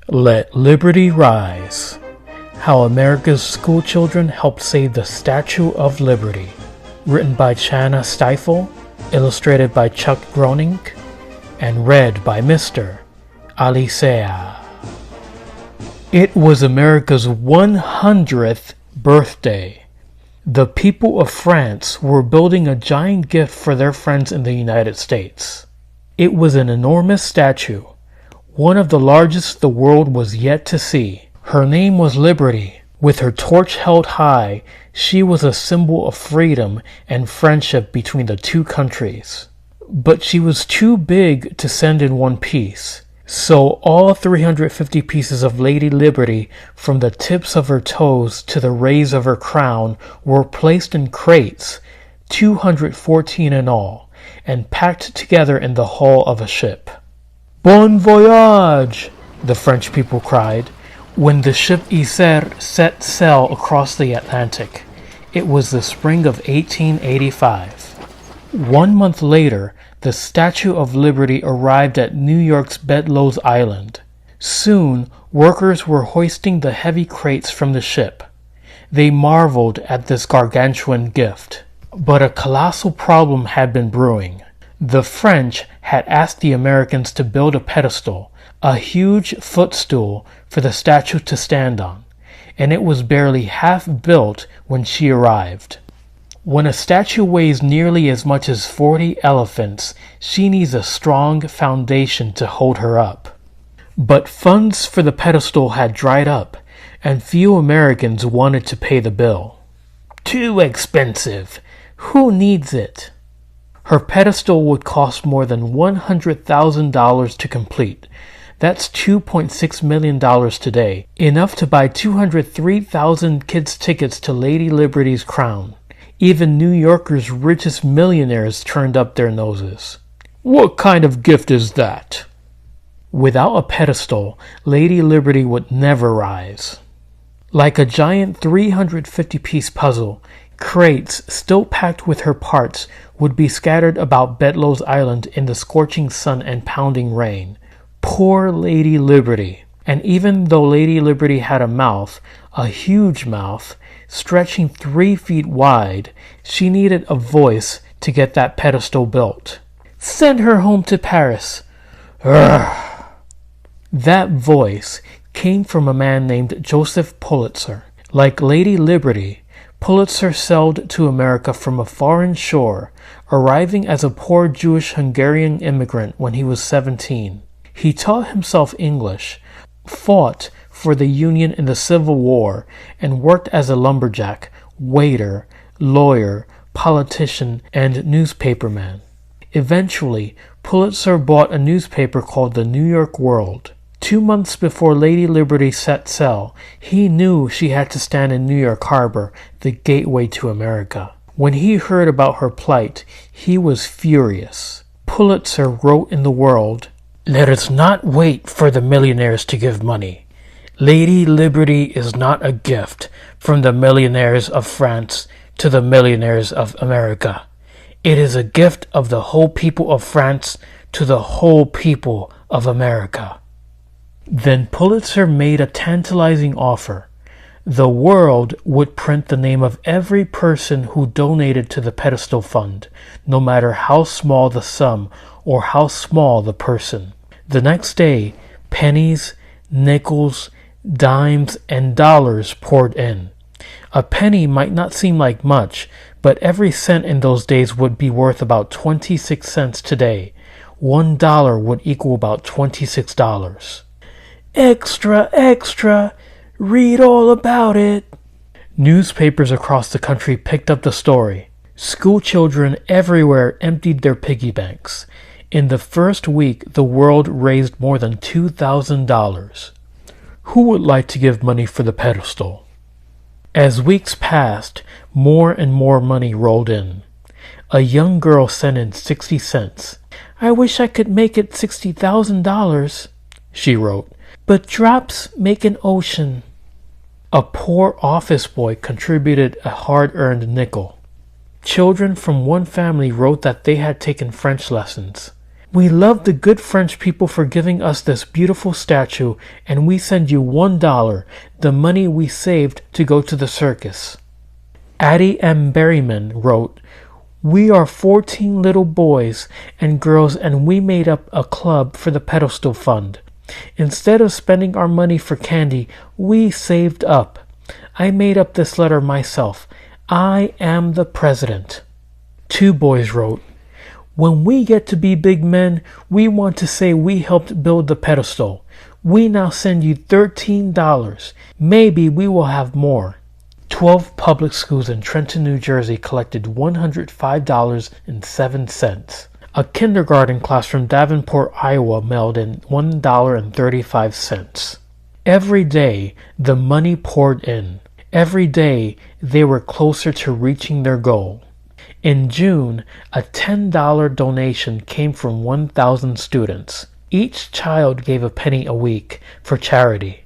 Let Liberty Rise. How America's Schoolchildren Helped Save the Statue of Liberty. Written by Chana Stifel, illustrated by Chuck Groening, and read by Mr. Alicea. It was America's 100th birthday. The people of France were building a giant gift for their friends in the United States. It was an enormous statue, one of the largest the world was yet to see. Her name was Liberty. With her torch held high, she was a symbol of freedom and friendship between the two countries. But she was too big to send in one piece. So all 350 pieces of Lady Liberty, from the tips of her toes to the rays of her crown, were placed in crates, 214 in all, and packed together in the hull of a ship. Bon voyage! The French people cried, when the ship Alicea set sail across the Atlantic. It was the spring of 1885. 1 month later, the Statue of Liberty arrived at New York's Bedloe's Island. Soon, workers were hoisting the heavy crates from the ship. They marveled at this gargantuan gift. But a colossal problem had been brewing. The French had asked the Americans to build a pedestal, a huge footstool for the statue to stand on, and it was barely half built when she arrived. When a statue weighs nearly as much as 40 elephants, she needs a strong foundation to hold her up. But funds for the pedestal had dried up, and few Americans wanted to pay the bill. Too expensive. Who needs it? Her pedestal would cost more than $100,000 to complete. That's $2.6 million today, enough to buy 203,000 kids' tickets to Lady Liberty's crown. Even New Yorkers' richest millionaires turned up their noses. What kind of gift is that? Without a pedestal, Lady Liberty would never rise. Like a giant 350-piece puzzle, crates still packed with her parts would be scattered about Bedloe's Island in the scorching sun and pounding rain. Poor Lady Liberty. And even though Lady Liberty had a mouth, a huge mouth, stretching 3 feet wide, she needed a voice to get that pedestal built. Send her home to Paris. Urgh. That voice came from a man named Joseph Pulitzer. Like Lady Liberty, Pulitzer sailed to America from a foreign shore, arriving as a poor Jewish Hungarian immigrant when he was 17. He taught himself English, fought for the Union in the Civil War, and worked as a lumberjack, waiter, lawyer, politician, and newspaperman. Eventually, Pulitzer bought a newspaper called the New York World. 2 months before Lady Liberty set sail, he knew she had to stand in New York Harbor, the gateway to America. When he heard about her plight, he was furious. Pulitzer wrote in the World, "Let us not wait for the millionaires to give money. Lady Liberty is not a gift from the millionaires of France to the millionaires of America. It is a gift of the whole people of France to the whole people of America." Then Pulitzer made a tantalizing offer. The World would print the name of every person who donated to the pedestal fund, no matter how small the sum or how small the person. The next day, pennies, nickels, dimes, and dollars poured in. A penny might not seem like much, but every cent in those days would be worth about 26 cents today. $1 would equal about $26. Extra, extra, read all about it. Newspapers across the country picked up the story. School children everywhere emptied their piggy banks. In the first week, the World raised more than $2,000. Who would like to give money for the pedestal? As weeks passed, more and more money rolled in. A young girl sent in 60 cents. I wish I could make it $60,000, she wrote. But drops make an ocean. A poor office boy contributed a hard-earned nickel. Children from one family wrote that they had taken French lessons. We love the good French people for giving us this beautiful statue, and we send you $1, the money we saved to go to the circus. Addie M. Berryman wrote, "We are 14 little boys and girls, and we made up a club for the pedestal fund. Instead of spending our money for candy, we saved up. I made up this letter myself. I am the president." Two boys wrote, "When we get to be big men, we want to say we helped build the pedestal. We now send you $13. Maybe we will have more." 12 public schools in Trenton, New Jersey collected $105.07. A kindergarten class from Davenport, Iowa mailed in $1.35. Every day, the money poured in. Every day, they were closer to reaching their goal. In June, a $10 donation came from 1,000 students. Each child gave a penny a week for charity.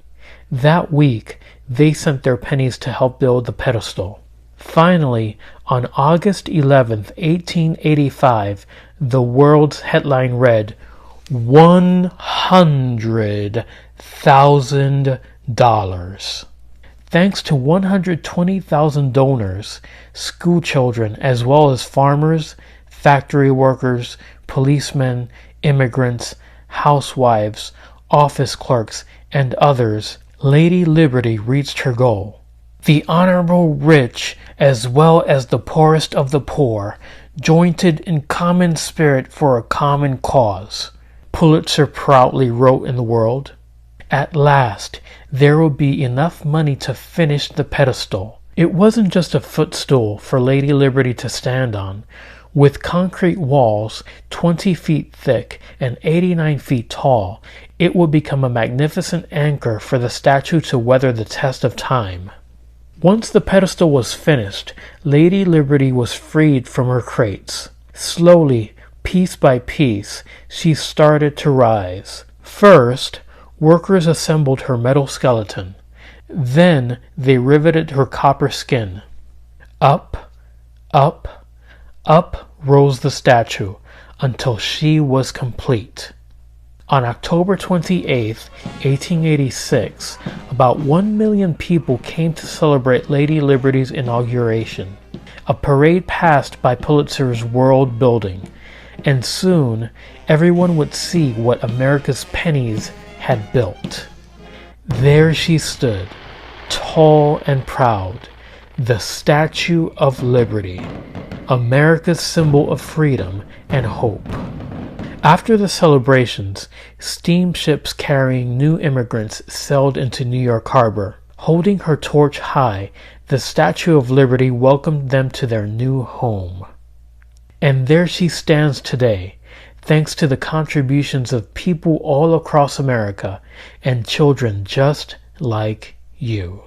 That week, they sent their pennies to help build the pedestal. Finally, on August 11, 1885, the world's headline read, $100,000. Thanks to 120,000 donors, school children, as well as farmers, factory workers, policemen, immigrants, housewives, office clerks, and others, Lady Liberty reached her goal. The honorable rich, as well as the poorest of the poor, joined in common spirit for a common cause, Pulitzer proudly wrote in the World. At last, there will be enough money to finish the pedestal. It wasn't just a footstool for Lady Liberty to stand on. With concrete walls 20 feet thick and 89 feet tall, it would become a magnificent anchor for the statue to weather the test of time. Once the pedestal was finished, Lady Liberty was freed from her crates. Slowly, piece by piece, she started to rise. First, workers assembled her metal skeleton. Then they riveted her copper skin. Up, up, up rose the statue until she was complete. On October 28, 1886, about 1 million people came to celebrate Lady Liberty's inauguration. A parade passed by Pulitzer's World Building, and soon everyone would see what America's pennies had built. There she stood, tall and proud, the Statue of Liberty, America's symbol of freedom and hope. After the celebrations, steamships carrying new immigrants sailed into New York Harbor. Holding her torch high, the Statue of Liberty welcomed them to their new home. And there she stands today, thanks to the contributions of people all across America and children just like you.